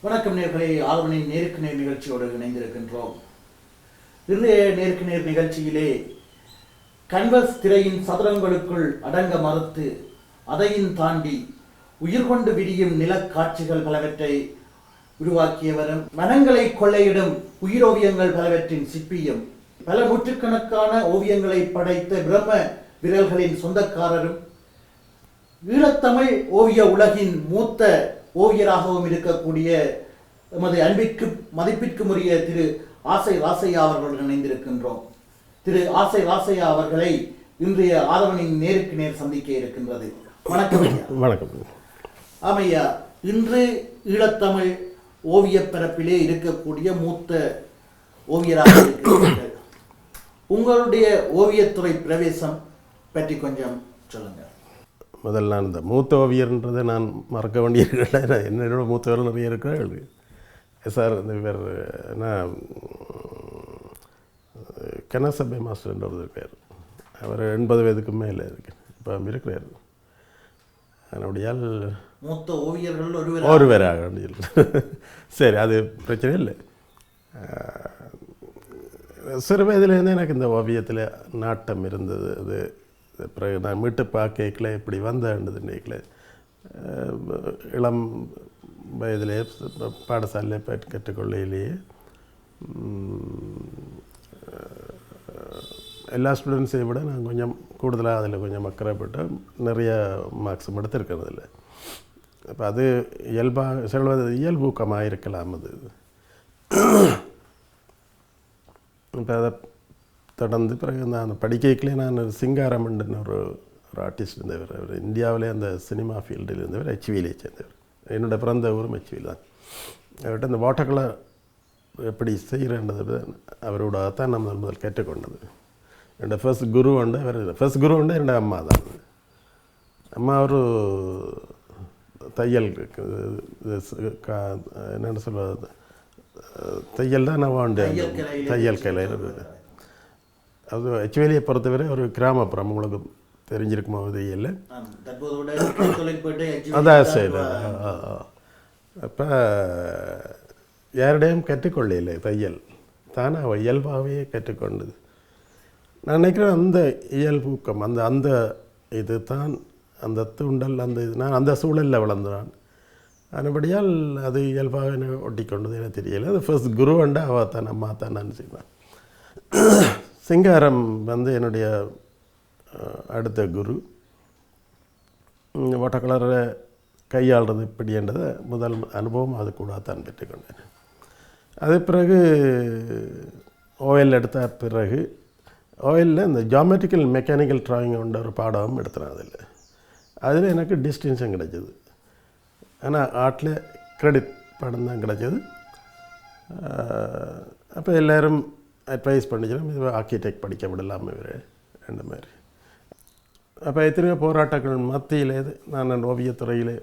வணக்கம் நேர்களே, ஆதவனின் நேருக்கு நேர் நிகழ்ச்சியோடு இணைந்திருக்கின்றோம். இன்றைய நேருக்கு நேர் நிகழ்ச்சியிலே கன்வஸ் திரையின் சதுரங்களுக்குள் அடங்க மறுத்து அதையும் தாண்டி உயிர் கொண்டு விரியும் நிலக்காட்சிகள் பலவற்றை உருவாக்கியவரும், மனங்களை கொள்ளையிடும் உயிரோவியங்கள் பலவற்றின் சிற்பியும், பல நூற்றுக்கணக்கான ஓவியங்களை படைத்த பிரம்ம விரல்களின் சொந்தக்காரரும், ஈழத்தமிழ் ஓவிய உலகின் மூத்த ஓவியராகவும் இருக்கக்கூடிய எமது அன்பிற்கு மதிப்பிற்குரிய திரு ஆசை ராசையா அவர்களுடன் இணைந்திருக்கின்றோம். திரு ஆசை ராசையா அவர்களை இன்றைய ஆதவனின் நேருக்கு நேர் சந்திக்க இருக்கின்றது. வணக்கம் ஐயா. வணக்கம். ஆமையா, இன்று ஈழத்தமிழ் ஓவிய பரப்பிலே இருக்கக்கூடிய மூத்த ஓவியராக இருக்கிறீர்கள். உங்களுடைய ஓவியத்துறை பிரவேசம் பற்றி கொஞ்சம் சொல்லுங்கள். முதல்ல நான் இந்த மூத்த ஓவியர்ன்றதை நான் மறக்க வேண்டியிருக்கல. என்னோட மூத்தவர்கள் நிறைய இருக்கிறார்கள் சார். இந்த பேர் நான் கனசபை மாஸ்டர்ன்ற ஒரு பேர். அவர் 80 வயதுக்கு மேலே இருக்கு, இப்போ இருக்கிறார். அதனுடையால் மூத்த ஓவியர்கள் ஒருவராக சரி, அது பிரச்சனை இல்லை. சிறு வயதுலேருந்து எனக்கு இந்த ஓவியத்தில் நாட்டம் இருந்தது. அது பிறகு நான் மீட்டு பார்க்கல இப்படி வந்தேன்றது இன்றைக்கில் இளம் வயதிலே பாடசாலையில் கற்றுக்கொள்ளையிலேயே எல்லா ஸ்டூடெண்ட்ஸையும் விட நான் கொஞ்சம் கூடுதலாக அதில் கொஞ்சம் அக்கறைப்பட்டு நிறைய மார்க்ஸும் எடுத்திருக்கிறது இல்லை. அப்போ அது இயல்பாக சொல்வது இயல்பூக்கமாக இருக்கலாம். அது இப்போ அதை தொடர்ந்து பிறகு நான் படிக்கலே நான் சிங்காரமண்டன் ஒரு ஆர்டிஸ்ட் இருந்தவர். அவர் இந்தியாவிலே அந்த சினிமா ஃபீல்டில் இருந்தவர், ஹெச்வியிலே சேர்ந்தவர். என்னோட பிறந்த ஊரும் ஹெச்வியில் தான். அவர்கிட்ட அந்த வாட்டர் கலர் எப்படி செய்கிறன்றது அவரோட தான் நம்ம முதல் கேட்டுக்கொண்டது. என்னோட ஃபர்ஸ்ட் குரு உண்டு என்னோட அம்மா தான். அம்மா ஒரு தையல் என்னென்னு சொல்வது, தையல் தான் நான் வாண்டு தையல் கலையில். அது ஹெச்வேலியை பொறுத்தவரை ஒரு கிராமப்புறம், உங்களுக்கு தெரிஞ்சிருக்குமா தையல். அதான் சரி. அப்போ யாரிடையும் கற்றுக்கொள்ள தையல் தானே அவள் இயல்பாகவே கற்றுக்கொண்டது. நான் நினைக்கிறேன் அந்த இயல்பூக்கம் அந்த இது தான் அந்த தூண்டல், அந்த இது நான் அந்த சூழலில் வளர்ந்தான். அதுபடியால் அது இயல்பாக என்ன ஒட்டி கொண்டது எனக்கு தெரியலை. அது ஃபர்ஸ்ட் குரு வண்டா அவள் தான் அம்மா தான் நான் செய்வேன். சிங்காரம் என்னுடைய அடுத்த குரு. வாட்டர் கலரை கையாளுறது இப்படின்றதை முதல் அனுபவம் அது கூட தான் பெற்றுக்கொண்டேன். அது பிறகு ஓஎல் எடுத்த பிறகு ஓஎல்லில் இந்த ஜாமெட்ரிக்கல் மெக்கானிக்கல் ட்ராயிங் கொண்ட ஒரு பாடம் எடுத்தேன். அதில் எனக்கு டிஸ்டிங்ஷன் கிடைச்சது. ஆனால் ஆர்ட்டில் கிரெடிட் பாடம் தான் கிடைச்சது. அப்போ எல்லோரும் அட்வைஸ் பண்ணிக்கிறோம், இது ஆர்கிடெக்ட் படிக்க விடலாமல் ரெண்டு மாதிரி. அப்போ எத்தனையோ போராட்டங்கள் மத்தியிலே நான் ஓவியத்துறையிலே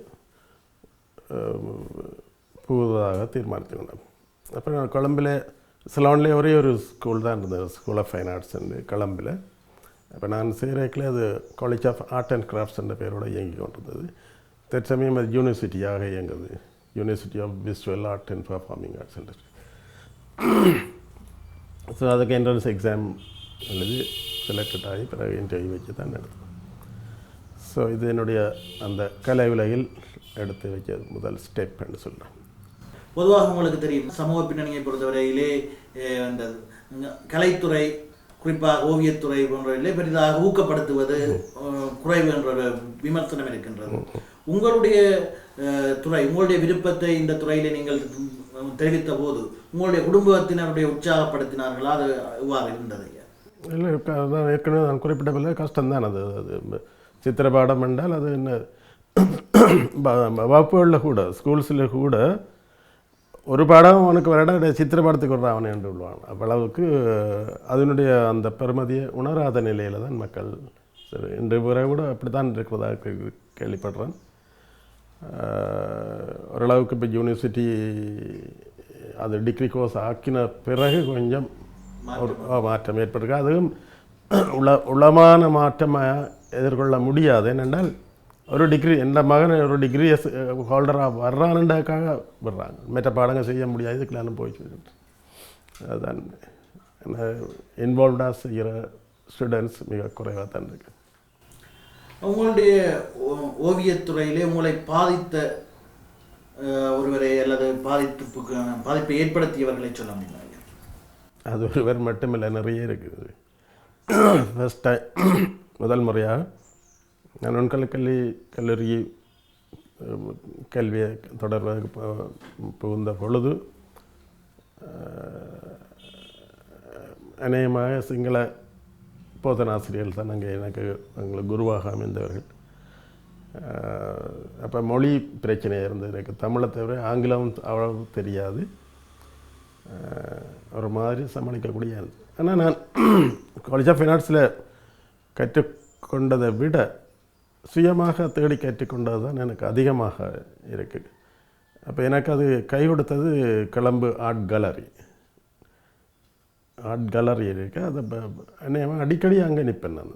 புகுவதாக தீர்மானித்து கொண்டேன். அப்போ நான் கொழம்பில் சிலோன்லேயே ஒரே ஒரு ஸ்கூல் தான் இருந்தது, ஸ்கூல் ஆஃப் ஃபைன் ஆர்ட்ஸ் கொழம்பில். அப்போ நான் செய்கிறேக்கில் அது college of art and crafts என்ற பேரோடு இயங்கி கொண்டிருந்தது. தற்சமயம் அது யூனிவர்சிட்டியாக இயங்குது, university of visual art and performing arts centre. So அதுக்கு என்ட்ரன்ஸ் எக்ஸாம் எழுதி செலக்டட் ஆகி பிறகு இன்டர்வியூ வச்சு தான் நடத்தும். ஸோ இது என்னுடைய அந்த கலை உலகில் எடுத்து வைக்க முதல் ஸ்டெப் என்று சொல்கிறேன். பொதுவாக உங்களுக்கு தெரியும், சமூக பின்னணியை பொறுத்தவரையிலே அந்த கலைத்துறை, குறிப்பாக ஓவியத்துறை போன்றவர்களே பெரிதாக ஊக்கப்படுத்துவது குறைவு என்ற ஒரு விமர்சனம் இருக்கின்றது. உங்களுடைய துறை, உங்களுடைய விருப்பத்தை இந்த துறையிலே நீங்கள் தெரிவித்த போது உங்களுடைய குடும்பத்தினருடைய உற்சாகப்படுத்தினார்களா? அது எவ்வாறு இருந்தது? இல்லை, நான் ஏற்கனவே நான் குறிப்பிட்டதில்லை, கஷ்டம்தான் அது. அது சித்திரப்பாடம் என்றால் அது என்ன வகுப்புகளில் கூட ஸ்கூல்ஸில் கூட ஒரு பாடம் அவனுக்கு வர இடம் சித்திரப்பாடத்துக்கு வர்ற அவனை என்று விடுவான். அவ்வளவுக்கு அதனுடைய அந்த பெருமதியை உணராத நிலையில் தான் மக்கள். சரி, இன்று வரை கூட அப்படி தான் இருக்கிறதாக கேள்விப்படுறேன். ஓரளவுக்கு இப்போ யூனிவர்சிட்டி அது டிகிரி கோர்ஸ் ஆக்கின பிறகு கொஞ்சம் ஒரு மாற்றம் ஏற்பட்டிருக்கு. அதுவும் உளமான மாற்றமாக எதிர்கொள்ள முடியாது. ஏனென்றால் ஒரு டிகிரி எந்த மகன் ஒரு டிகிரி ஹோல்டராக வர்றானுண்டாக்காக விடுறாங்க. மற்ற பாடங்கள் செய்ய முடியாது, இதுக்கெல்லாம் போயிட்டு அதுதான் இன்வால்வ்டாக செய்கிற ஸ்டூடெண்ட்ஸ் மிக குறைவாக தான் இருக்கு. உங்களுடைய ஓவியத்துறையிலே உங்களை பாதித்த ஒருவரை அல்லது பாதிப்பை ஏற்படுத்தியவர்களை சொல்ல முடியுமா? அது ஒருவர் மட்டுமில்லை, நிறைய இருக்குது. ஃபஸ்ட் டைம் முதல் முறையாக நான் கல்லூரி கல்வியை தொடர்பாக புகுந்த பொழுது அநேகமாக சிங்கள போதனாசிரியர்கள் தான் எங்களுக்கு குருவாக அமைந்தவர்கள். அப்போ மொழி பிரச்சனையாக இருந்தது. எனக்கு தமிழை தவிர ஆங்கிலம் அவ்வளவு தெரியாது, ஒரு மாதிரி சமாளிக்கக்கூடிய இருந்தது. ஆனால் நான் காலேஜ் ஆஃப் ஃபைன் ஆர்ட்ஸில் கற்றுக்கொண்டதை விட சுயமாக தேடி கற்றுக்கொண்டது தான் எனக்கு அதிகமாக இருக்குது. அப்போ எனக்கு அது கை கொடுத்தது கிளம்பு ஆர்ட் கேலரி இருக்குது. அதை அடிக்கடி அங்கே நிற்பேன் நான்.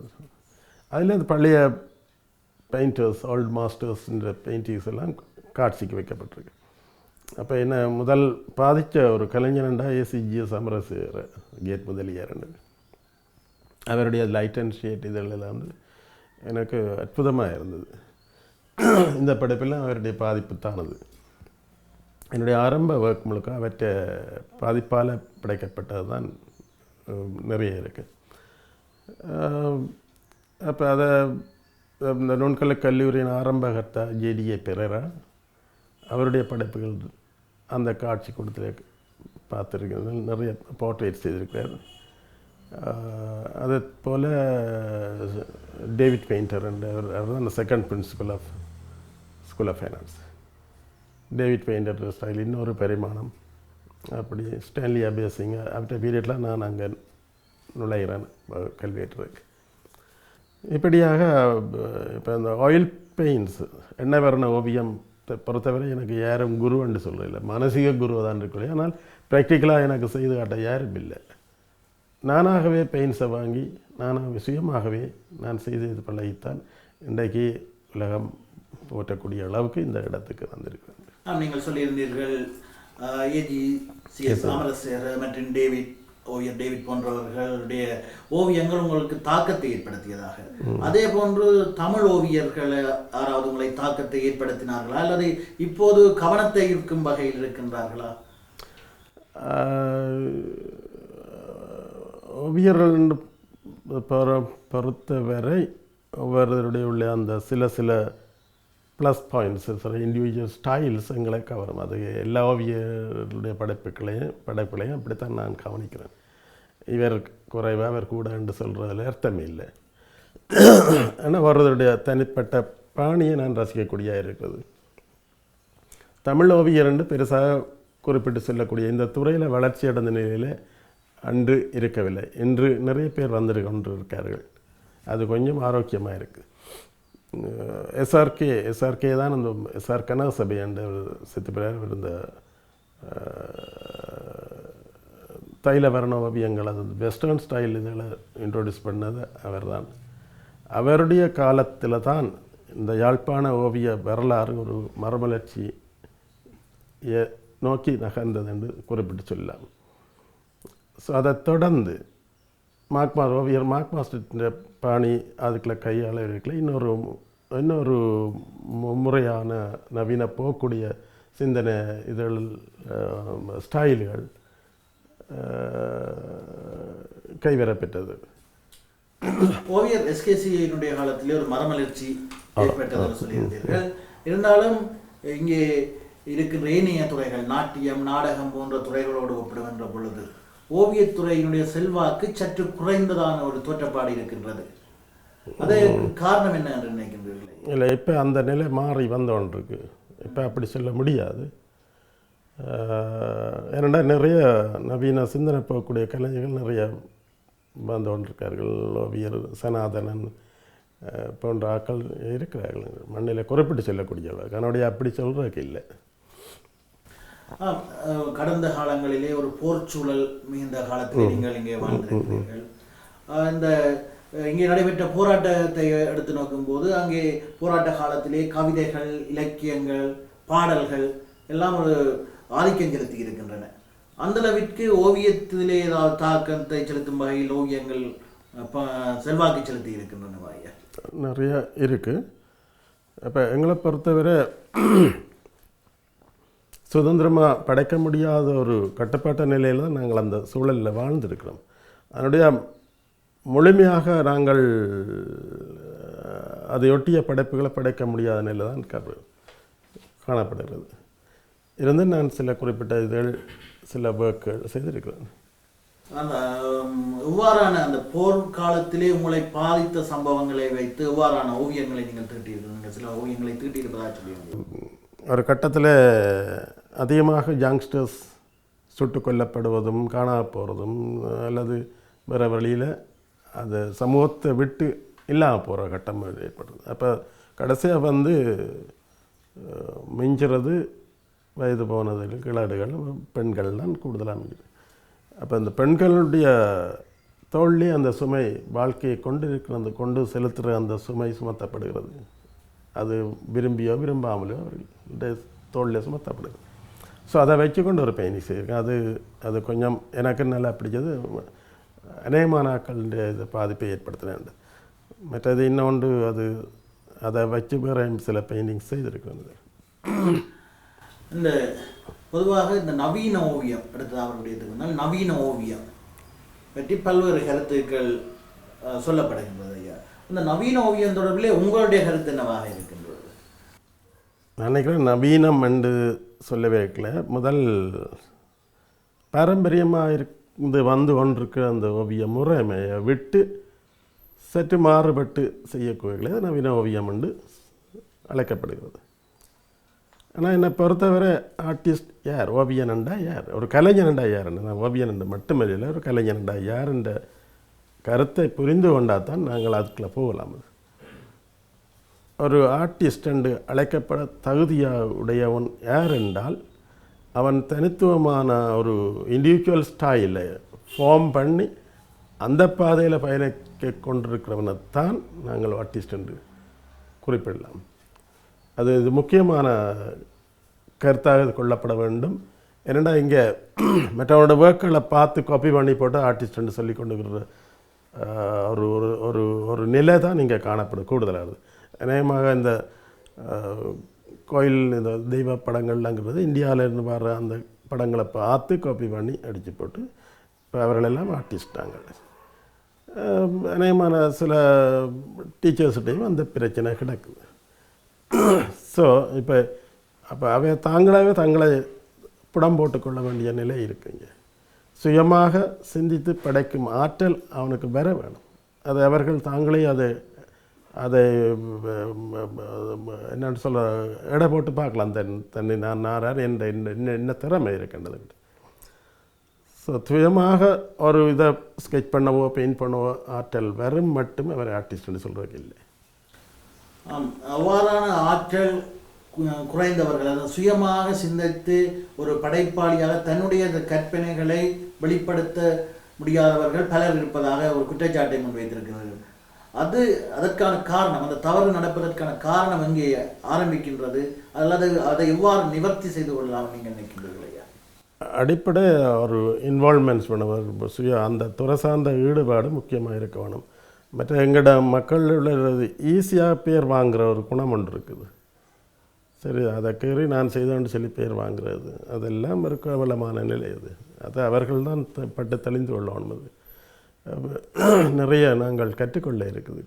அதில் அந்த பழைய பெயிண்டர்ஸ், ஓல்டு மாஸ்டர்ஸ்ன்ற பெயிண்டிங்ஸ் எல்லாம் காட்சிக்கு வைக்கப்பட்டிருக்கு. அப்போ என்ன முதல் பாதித்த ஒரு கலைஞனண்டா ஏசிஜி சமரசேகர கேட் முதலியார். அவருடைய லைட் அண்ட் ஷேட் இதெல்லாம் வந்து எனக்கு அற்புதமாக இருந்தது. இந்த படைப்பில் அவருடைய பாதிப்பு தானது. என்னுடைய ஆரம்ப ஒர்க் முழுக்க அவற்றை பாதிப்பால் படைக்கப்பட்டது தான் நிறைய இருக்குது. அப்போ அதை இந்த நுண்கலை கல்லூரியின் ஆரம்பகர்த்தா ஜேடிஏ பெரேரா அவருடைய படைப்புகள் அந்த காட்சி கூடத்தில் பார்த்துருக்கிறது. நிறைய போர்ட்ரேட் செய்திருக்கிறார். அதே போல் டேவிட் பெயிண்டர் அவர் தான் அந்த second principal of school of fine arts. David painter style இன்னொரு பரிமாணம். அப்படி ஸ்டான்லி அபேசிங் அவற்றை பீரியடில் நான் அங்கே நுழைகிறேன் கல்வியேற்றதுக்கு. இப்படியாக இப்போ இந்த ஆயில் பெயிண்ட்ஸ் எண்ணெய் வர்ண ஓவியம் பொறுத்தவரை எனக்கு யாரும் குருன்னு சொல்கிறதில்லை, மானசீக குரு தான் இருக்கிறேன். ஆனால் ப்ராக்டிக்கலாக எனக்கு செய்து காட்ட யாரும் இல்லை. நானாகவே பெயிண்ட்ஸை வாங்கி நானாகவே சுயமாகவே நான் செய்து பழகித்தான் இன்றைக்கு உலகம் போற்றக்கூடிய அளவுக்கு இந்த இடத்துக்கு வந்திருக்கிறேன். நீங்கள் சொல்லியிருந்தீர்கள் ஏஜி.சி.எஸ். சமரசேகர் மற்றும் டேவிட் போன்றவர்களுடைய ஓவியங்கள் உங்களுக்கு தாக்கத்தை ஏற்படுத்தியதாக. அதே போன்று தமிழ் ஓவியர்கள் யாராவது உங்களை தாக்கத்தை ஏற்படுத்தினார்களா அல்லது இப்போது கவனத்தை ஈர்க்கும் வகையில் இருக்கின்றார்களா? ஓவியர்கள் பொறுத்தவரை ஒவ்வொருவருடைய உள்ள அந்த சில ப்ளஸ் பாயிண்ட்ஸ், சில இண்டிவிஜுவல் ஸ்டைல்ஸ் எங்களை கவரும். அது எல்லா ஓவியருடைய படைப்புகளையும் அப்படித்தான் நான் கவனிக்கிறேன். இவர் குறைவாக அவர் கூட என்று சொல்கிறதுல அர்த்தமே இல்லை. ஆனால் ஒருவருடைய தனிப்பட்ட பாணியை நான் ரசிக்கக்கூடிய இருக்குது. தமிழ் ஓவியர் என்று பெருசாக குறிப்பிட்டு சொல்லக்கூடிய இந்த துறையில் வளர்ச்சி அடைந்த நிலையில் அன்று இருக்கவில்லை. இன்று நிறைய பேர் கொண்டு இருக்கார்கள். அது கொஞ்சம் ஆரோக்கியமாக இருக்குது. எஸ்ஆர்கே தான் அந்த எஸ்ஆர் கனகசபை என்ற சித்துப்பிரார் இருந்த தைல வர்ண ஓவியங்கள், அது வெஸ்டர்ன் ஸ்டைல் இதில் இன்ட்ரோடியூஸ் பண்ணது அவர் தான். அவருடைய காலத்தில் தான் இந்த யாழ்ப்பாண ஓவிய வரலாறு ஒரு மறுமலர்ச்சியை நோக்கி நகர்ந்தது என்று குறிப்பிட்டு சொல்லலாம். ஸோ அதை தொடர்ந்து ஓவியர் மார்க் மாஸ்டர் பாணி அதுக்குள்ள கையாள இருக்கல இன்னொரு முறையான நவீன போகக்கூடிய சிந்தனை இதழ் ஸ்டைல்கள் கைவரப்பெற்றது. ஓவியர் எஸ்கேசியினுடைய காலத்திலே ஒரு மறுமலர்ச்சி ஏற்பட்டதாக சொல்லியிருந்தீர்கள். இருந்தாலும் இங்கே இருக்கின்ற ஏனைய துறைகள், நாட்டியம், நாடகம் போன்ற துறைகளோடு ஒப்பிடுகின்ற பொழுது ஓவியத்துறையினுடைய செல்வாக்கு சற்று குறைந்ததான ஒரு தோற்றப்பாடு இருக்கின்றது. அது காரணம் என்ன என்று நினைக்கின்றீர்கள்? இல்லை, இப்போ அந்த நிலை மாறி வந்தோன்றிருக்கு. இப்போ அப்படி சொல்ல முடியாது. ஏன்னா நிறைய நவீன சிந்தனை போகக்கூடிய கலைஞர்கள் நிறைய வந்து கொண்டிருக்கார்கள். ஓவியர் சனாதனன் போன்ற ஆக்கள் இருக்கிறார்கள். மண்ணில் குறிப்பிட்டு சொல்லக்கூடியவர்கள். அதனுடைய அப்படி சொல்கிறதுக்கு இல்லை. கடந்த காலங்களிலே ஒரு போர்ச்சூழல் மிகுந்த காலத்தில் நீங்கள் இங்கே வாழ்ந்திருக்கிறீர்கள். இந்த இங்கே நடைபெற்ற போராட்டத்தை எடுத்து நோக்கும்போது அங்கே போராட்ட காலத்திலே கவிதைகள், இலக்கியங்கள், பாடல்கள் எல்லாம் ஒரு ஆதிக்கம் செலுத்தி இருக்கின்றன. அந்த அளவிற்கு ஓவியத்திலே ஏதாவது தாக்கத்தை செலுத்தும் வகையில் ஓவியங்கள் செல்வாக்கு செலுத்தி இருக்கின்றன ஐயா? நிறைய இருக்குது. இப்போ எங்களை பொறுத்தவரை சுதந்திரமாக படைக்க முடியாத ஒரு கட்டுப்பாட்ட நிலையில் தான் நாங்கள் அந்த சூழலில் வாழ்ந்துருக்கிறோம். அதனுடைய முழுமையாக நாங்கள் அதையொட்டிய படைப்புகளை படைக்க முடியாத நிலை தான் காணப்படுகிறது. இருந்து நான் சில குறிப்பிட்ட இதுகள் சில ஒர்க்குகள் செய்திருக்கிறேன். அந்த எவ்வாறான அந்த போர்க்காலத்திலே உங்களை பாதித்த சம்பவங்களை வைத்து எவ்வாறான ஓவியங்களை நீங்கள் தீட்டியிருக்கிறீங்க? சில ஓவியங்களை தீட்டியிருப்பதாக சொல்லி ஒரு கட்டத்தில் அதிகமாக யங்ஸ்டர்ஸ் சுட்டு கொல்லப்படுவதும் காணாமல் போகிறதும் அல்லது வேறு வழியில் அது சமூகத்தை விட்டு இல்லாமல் போகிற கட்டம் ஏற்படுது. அப்போ கடைசியாக மிஞ்சுறது வயது போனது கிளாடுகள் பெண்கள் தான் கூடுதலாக மிஞ்சுது. அப்போ இந்த பெண்களுடைய தோல்வி அந்த சுமை வாழ்க்கையை கொண்டு செலுத்துகிற அந்த சுமை சுமத்தப்படுகிறது. அது விரும்பியோ விரும்பாமலோ அவர்களுடைய தோல்வியை சுமத்தப்படுகிறது. ஸோ அதை வச்சுக்கொண்டு ஒரு பெயிண்டிங் செய்திருக்கேன். அது கொஞ்சம் எனக்கு நல்லா பிடிச்சது. அநேகமான ஆக்களுடைய இதை பாதிப்பை ஏற்படுத்தினேன். மற்றது இன்னொன்று அதை வச்சு வேறு சில பெயிண்டிங்ஸ் செய்திருக்கிறேன். இந்த பொதுவாக இந்த நவீன ஓவியம் அடுத்தது அவருடைய நவீன ஓவியம் பற்றி பல்வேறு கருத்துக்கள் சொல்லப்படுகின்றது ஐயா. இந்த நவீன ஓவியம் தொடர்பிலே உங்களுடைய கருத்து என்னவாக இருக்கின்றது? நான் நினைக்கிறேன் நவீனம் என்று சொல்லவே இருக்கல. முதல் பாரம்பரியமாக இருந்து கொண்டிருக்கிற அந்த ஓவிய முறைமையை விட்டு சற்று மாறுபட்டு செய்யக்கூடிய நவீன ஓவியம் என்று அழைக்கப்படுகிறது. ஆனால் என்னை பொறுத்தவரை ஆர்டிஸ்ட் யார், ஓவியனண்டா யார், ஒரு கலைஞனண்டா யாருன்னு, நான் ஓவியனண்டா மட்டுமில்லை ஒரு கலைஞனண்டா யார் என்ற கருத்தை புரிந்து கொண்டால் தான் நாங்கள் அதுக்குள்ளே போகலாம். ஒரு ஆர்டிஸ்ட் என்று அழைக்கப்பட தகுதியுடையவன் யார் என்றால் அவன் தனித்துவமான ஒரு இண்டிவிஜுவல் ஸ்டைலை ஃபார்ம் பண்ணி அந்த பாதையில் பயணிக்க கொண்டிருக்கிறவனைத்தான் நாங்கள் ஆர்டிஸ்ட் என்று குறிப்பிடலாம். இது முக்கியமான கருத்தாக கொள்ளப்பட வேண்டும். ஏனெண்டா இங்கே மற்றவனோட ஒர்க்குகளை பார்த்து காப்பி பண்ணி போட்டு ஆர்டிஸ்ட் என்று சொல்லி கொண்டுக்கிற ஒரு ஒரு ஒரு நிலை தான் இங்கே காணப்படும் கூடுதலாகுது. அநேகமாக இந்த கோயில் இந்த தெய்வ படங்கள்லாங்கிறது இந்தியாவிலேருந்து வர்ற அந்த படங்களை பார்த்து காப்பி பண்ணி அடித்து போட்டு இப்போ அவர்களெல்லாம் ஆர்டிஸ்ட் நாங்கள். அநேகமான சில டீச்சர்ஸ்கிட்டையும் அந்த பிரச்சனை கிடக்குது. ஸோ அப்போ தங்களை புடம் போட்டுக்கொள்ள வேண்டிய நிலை இருக்குங்க. சுயமாக சிந்தித்து படைக்கும் ஆற்றல் அவனுக்கு வர வேணும். அது அவர்கள் தாங்களே அதை என்னென்னு சொல்ல எடை போட்டு பார்க்கலாம். தன்னை நான் நாரார் என்ன திறமை இருக்கின்றது. ஸோ சுயமாக ஒரு இதை ஸ்கெச் பண்ணவோ பெயிண்ட் பண்ணவோ ஆற்றல் வரும் மட்டும் அவர் ஆர்டிஸ்ட்னு சொல்கிறதுக்கு இல்லை. அவ்வாறான ஆற்றல் குறைந்தவர்கள், அதாவது சுயமாக சிந்தித்து ஒரு படைப்பாளியாக தன்னுடைய கற்பனைகளை வெளிப்படுத்த முடியாதவர்கள் பலர் இருப்பதாக ஒரு குற்றச்சாட்டை முன்வைத்திருக்கிறார்கள். அதற்கான காரணம், அந்த தவறு நடப்பதற்கான காரணம் எங்கே ஆரம்பிக்கின்றது, அல்லது அதை எவ்வாறு நிவர்த்தி செய்து கொள்ளலாம் நீங்கள் நினைக்கின்றீர்கள் ஐயா? அடிப்படை ஒரு இன்வால்மெண்ட்ஸ் பண்ணுவார், அந்த துறை சார்ந்த ஈடுபாடு முக்கியமாக இருக்க வேணும். மற்ற எங்களோட மக்கள் உள்ளது ஈஸியாக பேர் வாங்குகிற ஒரு குணம் ஒன்று இருக்குது. சரி, அதை கீறி நான் செய்தோன்னு சொல்லி பேர் வாங்குறது அதெல்லாம் இருக்க வளமான நிலை. அது அவர்கள் தான் பட்டு தெளிந்து கொள்ளணும். நிறைய நாங்கள் கற்றுக்கொள்ள இருக்குது.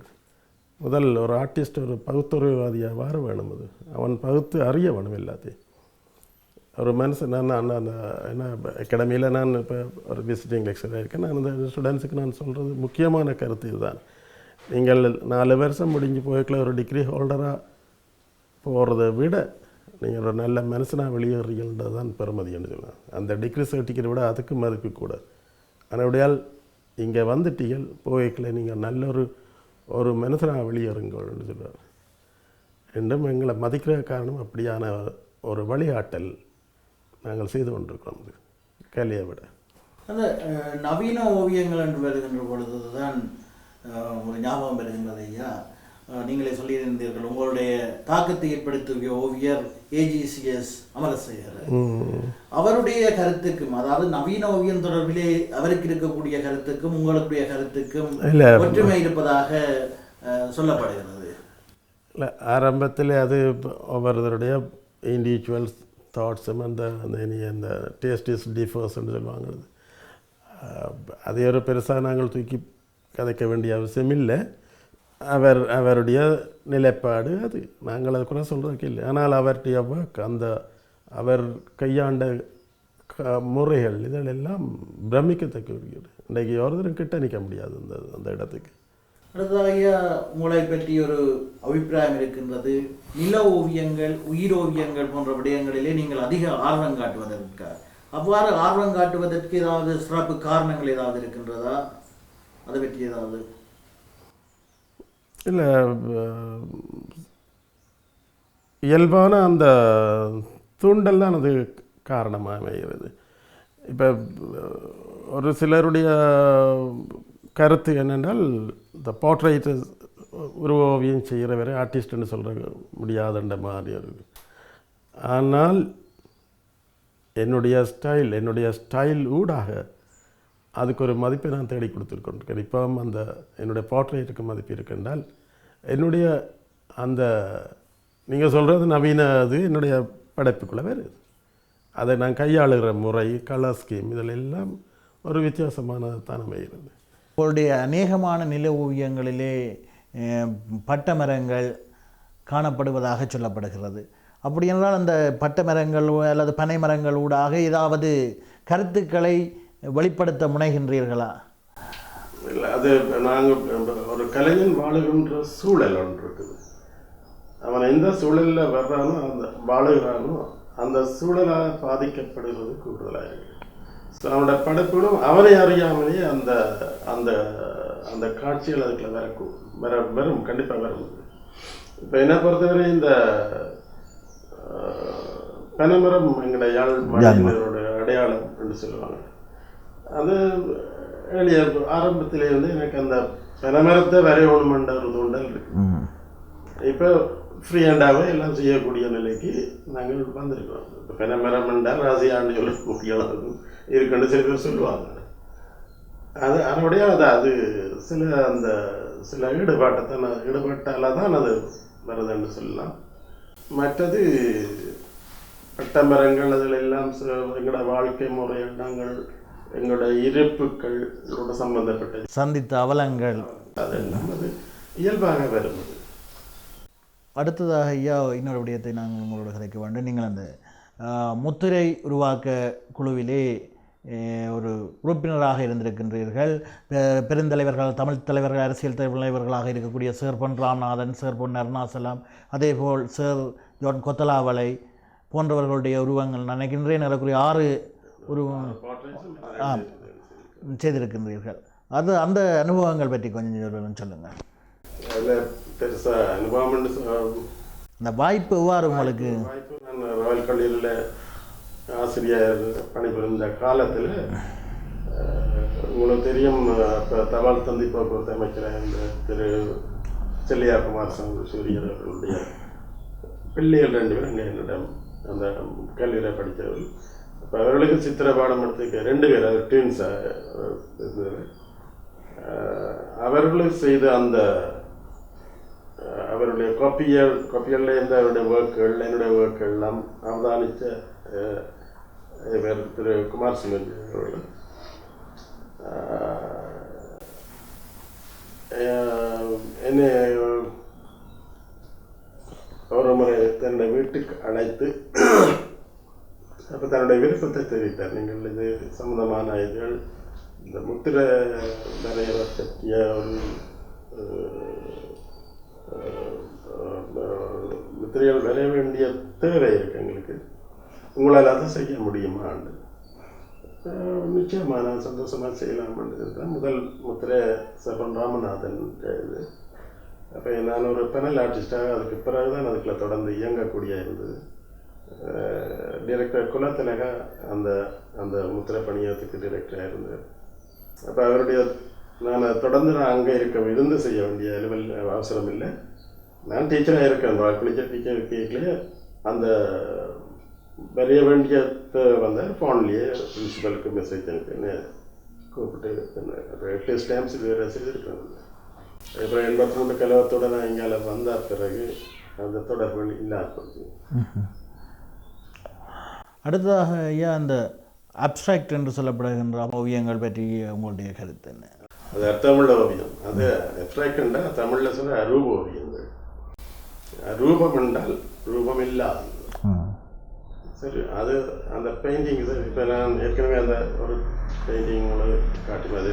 முதல் ஒரு ஆர்டிஸ்ட் ஒரு பகுத்துறைவாதியாக வர வேணும். அவன் பகுத்து அறிய வேணும் எல்லாத்தையும். ஒரு மனுஷன் நான் என்ன அகாடமியில் நான் இப்போ ஒரு விசிட்டிங் லெக்சராக இருக்கேன். நான் அந்த ஸ்டூடெண்ட்ஸுக்கு நான் சொல்கிறது முக்கியமான கருத்து இதுதான். நீங்கள் 4 வருஷம் முடிஞ்சு போய்க்கல ஒரு டிகிரி ஹோல்டராக போகிறத விட நீங்கள் ஒரு நல்ல மனுஷனாக வெளியேறீங்கன்றது தான் பெருமதின்னு சொல்லலாம். அந்த டிகிரி சர்டிஃபிகேட் விட அதுக்கு மதிப்பு கூட. அதனுடையால் இங்கே வந்துட்டீங்கள் போய்க்கல நீங்கள் நல்ல ஒரு மனுஷனாக வெளியேறுங்கள்னு சொல்லுவார். ரெண்டும் எங்களை மதிக்கிற காரணம் அப்படியான ஒரு வழிகாட்டல் நாங்கள் செய்து கொண்டிருக்கிறோம் கலையை விட. அந்த நவீன ஓவியங்கள் என்று வருகின்ற பொழுது தான் ஒரு ஞாபகம் வருகின்றது ஐயா. நீங்களே சொல்லியிருந்தீர்கள் உங்களுடைய தாக்கத்தை ஏற்படுத்திய ஓவியர் ஏஜிசிஎஸ் அமரசேகர். அவருடைய கருத்துக்கும், அதாவது நவீன ஓவியம் தொடர்பிலே அவருக்கு இருக்கக்கூடிய கருத்துக்கும் உங்களுடைய கருத்துக்கும் ஒற்றுமை இருப்பதாக சொல்லப்படுகிறது. இல்லை, ஆரம்பத்தில் அது ஒவ்வொருத்தருடைய இண்டிவிஜுவல் தாட்ஸும் அந்த அந்த டேஸ்ட் இஸ் டிஃபர்ஸ்ன்னு சொல்லுவாங்க. அதை ஒரு பெருசாக நாங்கள் தூக்கி கதைக்க வேண்டிய அவசியம் இல்லை. அவருடைய நிலைப்பாடு அது, நாங்கள் அது கூட சொல்கிறதுக்கு இல்லை. ஆனால் அவருடைய ஒர்க், அவர் கையாண்ட முறைகள் இதெல்லாம் பிரமிக்கத்தக்க. இன்றைக்கு ஒருத்தரும் கிட்ட நிற்க முடியாது அந்த இடத்துக்கு. அடுத்ததாக உங்களை பற்றி ஒரு அபிப்பிராயம் இருக்கின்றது. நில ஓவியங்கள், உயிர் ஓவியங்கள் போன்ற விடயங்களிலே நீங்கள் அதிக ஆர்வம் காட்டுவதற்காக, அவ்வாறு ஆர்வம் காட்டுவதற்கு ஏதாவது சிறப்பு காரணங்கள் ஏதாவது இருக்கின்றதா? அதை பற்றி ஏதாவது? இல்லை, இயல்பான அந்த தூண்டல் தான் அது காரணமாக அமைகிறது. இப்போ ஒரு சிலருடைய கருத்து என்னென்றால், இந்த போர்ட்ரைட்டு உருவ ஓவியம் செய்கிறவரை ஆர்டிஸ்ட்னு சொல்கிற முடியாதுன்ற மாதிரி இருக்குது. ஆனால் என்னுடைய ஸ்டைல் ஊடாக அதுக்கு ஒரு மதிப்பை நான் தேடி கொடுத்துருக்கேன். இப்போ அந்த என்னுடைய போர்ட்ரைட்டுக்கு மதிப்பு இருக்குன்றால், என்னுடைய அந்த நீங்கள் சொல்கிறது நவீன அது என்னுடைய படைப்புக்குள்ளே வருது. அதை நான் கையாளுகிற முறை, கலர் ஸ்கீம், இதில் எல்லாம் ஒரு வித்தியாசமான அமைகிறது. உங்களுடைய அநேகமான நில ஓவியங்களிலே பட்ட மரங்கள் காணப்படுவதாக சொல்லப்படுகிறது. அப்படி என்றால் அந்த பட்ட மரங்கள் அல்லது பனை மரங்கள் ஊடாக ஏதாவது கருத்துக்களை வெளிப்படுத்த முனைகின்றீர்களா? இல்லை, அது நாங்கள் ஒரு கலைஞன் வாழுகின்ற சூழல் ஒன்று இருக்குது. அவன் எந்த சூழலில் வர்றானோ, அந்த வாழுகிறானோ, அந்த சூழலால் பாதிக்கப்படுகிறது கூடுதலாக இருக்குது. ஸோ அவனோட படைப்புகளும் அவனை அறியாமலே அந்த அந்த அந்த காட்சிகள் அதுக்குள்ள வரும், கண்டிப்பாக வரும். இப்போ என்னை பொறுத்தவரை இந்த பனைமரம் எங்களுடைய யாழ் மாநிலங்களோட அடையாளம் என்று சொல்லுவாங்க. அது எளிய ஆரம்பத்திலே எனக்கு அந்த பனைமரத்தை வரையணுமென்ற ஒரு தூண்டல் இருக்கு. இப்போ ஃப்ரீ ஹேண்டாகவே எல்லாம் செய்யக்கூடிய நிலைக்கு நாங்கள் வந்திருக்கிறோம். இப்போ பனைமரம் என்றால் ராசியாண்டு சொல்லக்கூடிய அளவுக்கு இருக்குன்னு சில பேர் சொல்லுவாங்க. அது அதனுடைய அது சில ஈடுபாட்டால் தான் அது வருதுன்னு சொல்லலாம். மற்றது பட்டமரங்கள், அதில் எல்லாம் எங்களோட வாழ்க்கை முறை, எண்ணங்கள், எங்களோட இருப்புகளோட சம்பந்தப்பட்ட சந்தித்த அவலங்கள், அதெல்லாம் அது இயல்பாக வருவது. அடுத்ததாக ஐயா, இன்னொரு விடயத்தை நாங்கள் உங்களோட கதைக்க வேண்டும். நீங்கள் அந்த முத்திரை உருவாக்க குழுவிலே ஒரு உறுப்பினராக இருந்திருக்கின்றீர்கள். பெருந்தலைவர்கள், தமிழ் தலைவர்கள், அரசியல் தலைவர்களாக இருக்கக்கூடிய சேர் பொன் ராமநாதன், சேர் பொன் அருணாசலம், அதேபோல் சேர் ஜோன் கொத்தலாவலை போன்றவர்களுடைய உருவங்கள் நினைக்கின்றேன் ஏறக்குறைய 6 உருவம் செய்திருக்கின்றீர்கள். அந்த அனுபவங்கள் பற்றி கொஞ்சம் சொல்லுங்கள். பெருசாக அனுபவம், அந்த வாய்ப்பு எவ்வாறு உங்களுக்கு? நான் ராயல் கல்லூரியில் ஆசிரியர் பணிபுரிந்த காலத்தில் உங்களுக்கு தெரியும், இப்போ தபால் தந்தி போக்குவரத்து அமைச்சர் இந்த திரு செல்லியா குமார் சூரியர் அவர்களுடைய பிள்ளைகள் 2 பேர் அங்கே என்னிடம் அந்த கல்லூரியில் படித்தவர்கள். இப்போ அவர்களுக்கு சித்திர பாடம் எடுத்துக்க 2 பேர், அது ட்வின்ஸாக இருந்தது. அவர்களும் செய்த அந்த அவருடைய காப்பிகளில் இருந்த அவருடைய ஒர்க்குகள், என்னுடைய ஒர்க்குகள் எல்லாம் அவதானித்த இவர் திரு குமார் சிங் அவர்கள் என்னை ஒரு முறை தன்னுடைய வீட்டுக்கு அழைத்து அப்போ தன்னுடைய விருப்பத்தை தெரிவித்தார். நீங்கள் இது சம்பந்தமான இதுகள், இந்த முத்திரை நிறைய பற்றிய முத்திரைகள் வரைய வேண்டிய தேவை இருக்குது எங்களுக்கு, உங்களால் அதை செய்ய முடியுமான்னு. நிச்சயமாக நான் சந்தோஷமாக செய்யலாம்னு தான் முதல் முத்திரை சேர் பொன் ராமநாதன் இது. அப்போ நான் ஒரு பெனல் ஆர்டிஸ்டாக அதுக்கு பிறகு தான் அதுக்குள்ள தொடர்ந்து இயங்கக்கூடிய இருந்தது. டைரக்டர் குலத்திலக அந்த முத்திரை பணியத்துக்கு டைரக்டராக இருந்தார். அப்போ அவருடைய தொடர்ந்து நான் அங்கே இருந்து செய்ய வேண்டிய அவசரம் இல்லை. நான் டீச்சராக இருக்கேன். குளிச்ச டீச்சர் கேட்கல அந்த வரைய வேண்டிய வந்தால் ஃபோன்லேயே பிரின்சிபலுக்கு மெசேஜ் அனுப்பின்னு கூப்பிட்டு அப்புறம் 8 ஸ்டாம்ப்ஸ் வேறு செய்திருக்கேன். அப்புறம் 83 கலவரத்தோடு நான் இங்கே வந்த பிறகு அந்த தொடர்பு இல்லாத. அடுத்ததாக ஐயா அந்த அப்ட்ராக்ட் என்று சொல்லப்படுகின்ற ஓவியங்கள் பற்றி உங்களுடைய கருத்து என்ன? அது அர்த்தமுள்ள ஓவியம். அது அப்ட்ராக்ட்னா தமிழில் சொல்ல அரூப ஓவியங்கள். ரூபம் என்றால் ரூபம் இல்லாது. சரி, அது அந்த பெயிண்டிங் சார். இப்போ நான் ஏற்கனவே அந்த ஒரு பெயிண்டிங் காட்டி மாதிரி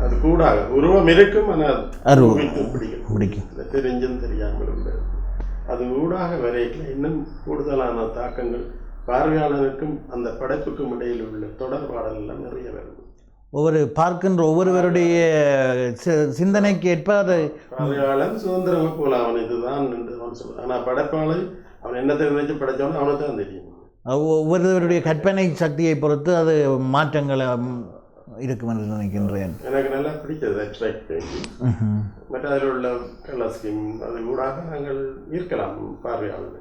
அது கூட உருவம் இருக்கும். ஆனால் பிடிக்கும் தெரிஞ்சும் தெரியாமல் உள்ளது. அது ஊடாக வரைக்கும் இன்னும் கூடுதலான தாக்கங்கள் பார்வையாளருக்கும் அந்த படைப்புக்கும் இடையில் உள்ள தொடர்பாடல் எல்லாம் நிறைய வரும். பார்க்கின்ற ஒவ்வொருவருடைய சிந்தனைக்கு ஏற்ப அது பார்வையாளன் சுதந்திரமாக போல அவன் இதுதான் என்று அவன் சொல்லுவான். ஆனால் படைப்பாளர் அவன் என்னத்தை நினைச்சு படைச்சவனோ அவனுக்கு தான் தெரியும். ஒவ்வொருவருடைய கற்பனை சக்தியை பொறுத்து அது மாற்றங்களை இருக்கும் என்று நினைக்கின்றேன். எனக்கு நல்லா பிடிச்சது அப்ட்ராக்ட் பெயிண்டிங். பட் அதில் உள்ள கலர் ஸ்கீம் அது கூடாக நாங்கள் ஈர்க்கலாம் பார்வையாளர்கள்.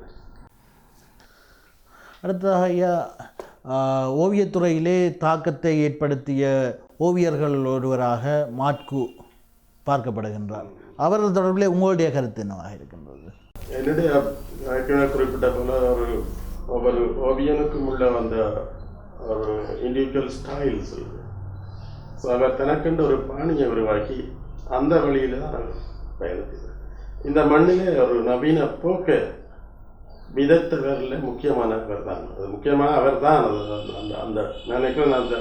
அடுத்ததாக ஐயா ஓவியத்துறையிலே தாக்கத்தை ஏற்படுத்திய ஓவியர்கள் ஒருவராக மாட்கு பார்க்கப்படுகின்றார். அவரது தொடர்பிலே உங்களுடைய கருத்து என்னவாக இருக்கின்றது? என்னுடைய குறிப்பிட்ட போல ஒவ்வொரு ஓவியனுக்கும் உள்ள அந்த ஒரு இண்டிவிஜுவல் ஸ்டைல்ஸ். ஸோ அவர் தனக்கென்று ஒரு பாணியை உருவாக்கி அந்த வழியில் தான் பயணித்தார். இந்த மண்ணிலே ஒரு நவீன போக்கை விதத்தவரில் முக்கியமானவர் தான். அது முக்கியமாக அவர் தான். அந்த அந்த நினைக்கிறேன் அந்த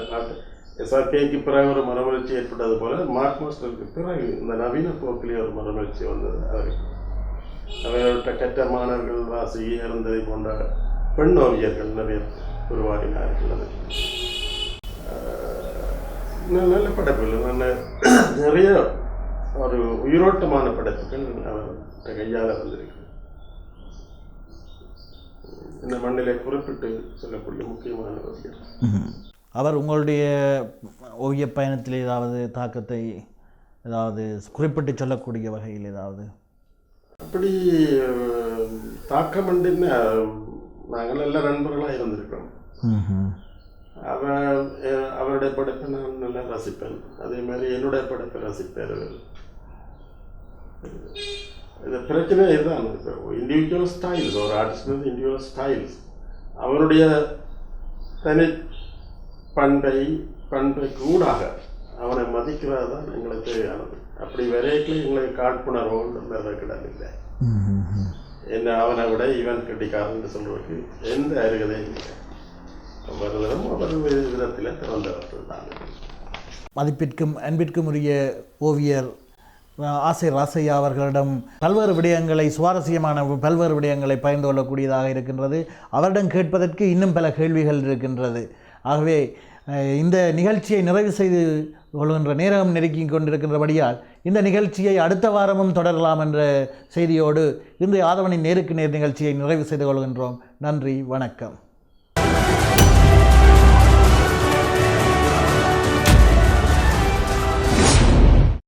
SRKக்கு பிறகு ஒரு மறுமலர்ச்சி ஏற்பட்டது போல மார்க் மாஸ்டருக்கு பிறகு இந்த நவீன போக்கிலே ஒரு மறுமலர்ச்சி வந்தது. அவர்கள்ட்ட கற்ற மாணவர்கள் வாசி இருந்ததை போன்ற பெண் ஓவியர்கள் நிறைய உருவாகினார்கள். நல்ல படைப்புகள், நல்ல நிறைய ஒரு உயிரோட்டமான படைப்புகள் அவர் கையால் வந்திருக்கு. இந்த மண்ணிலே குறிப்பிட்டு சொல்லக்கூடிய முக்கியமான ஓவியர் அவர். உங்களுடைய ஓவிய பயணத்தில் ஏதாவது தாக்கத்தை ஏதாவது குறிப்பிட்டு சொல்லக்கூடிய வகையில் ஏதாவது அப்படி தாக்கம் உண்டுன்னு நாங்கள் எல்லாம் நண்பர்களாக இருந்திருக்கோம். அவருடைய படைப்பை நான் நல்லா ரசிப்பேன். அதே மாதிரி என்னுடைய படைப்பை ரசிப்பார். இது பிரச்சனை இதுதான். இண்டிவிஜுவல் ஸ்டைல்ஸ், ஒரு ஆர்டிஸ்ட் வந்து இண்டிவிஜுவல் ஸ்டைல்ஸ் அவருடைய தனி பண்பை கூடாக அவனை மதிக்கிறது தான் எங்களுக்கு தேவையானது. அப்படி வரைக்கும் எங்களுக்கு காழ்ப்புணர்வோன்னு கிடமில்லை. என்ன அவனை விட இவன் கட்டிக்காரன்னு சொல்றதுக்கு எந்த அருகதையும் இல்லை. ஒவ்வொருவரும் ஒவ்வொரு விதத்தில் திறந்தவர்கள் தான். மதிப்பிற்கும் அன்பிற்கும் உரிய ஓவியர் ஆசை ராசையா அவர்களிடம் பல்வேறு விடயங்களை, சுவாரஸ்யமான பல்வேறு விடயங்களை பகிர்ந்து கொள்ளக்கூடியதாக இருக்கின்றது. அவரிடம் கேட்பதற்கு இன்னும் பல கேள்விகள் இருக்கின்றது. ஆகவே இந்த நிகழ்ச்சியை நிறைவு செய்து கொள்கின்ற நேரம் நெருக்கி கொண்டிருக்கின்றபடியால் இந்த நிகழ்ச்சியை அடுத்த வாரமும் தொடரலாம் என்ற செய்தியோடு இன்றைய ஆதவனின் நேருக்கு நேர் நிகழ்ச்சியை நிறைவு செய்து கொள்கின்றோம். நன்றி, வணக்கம்.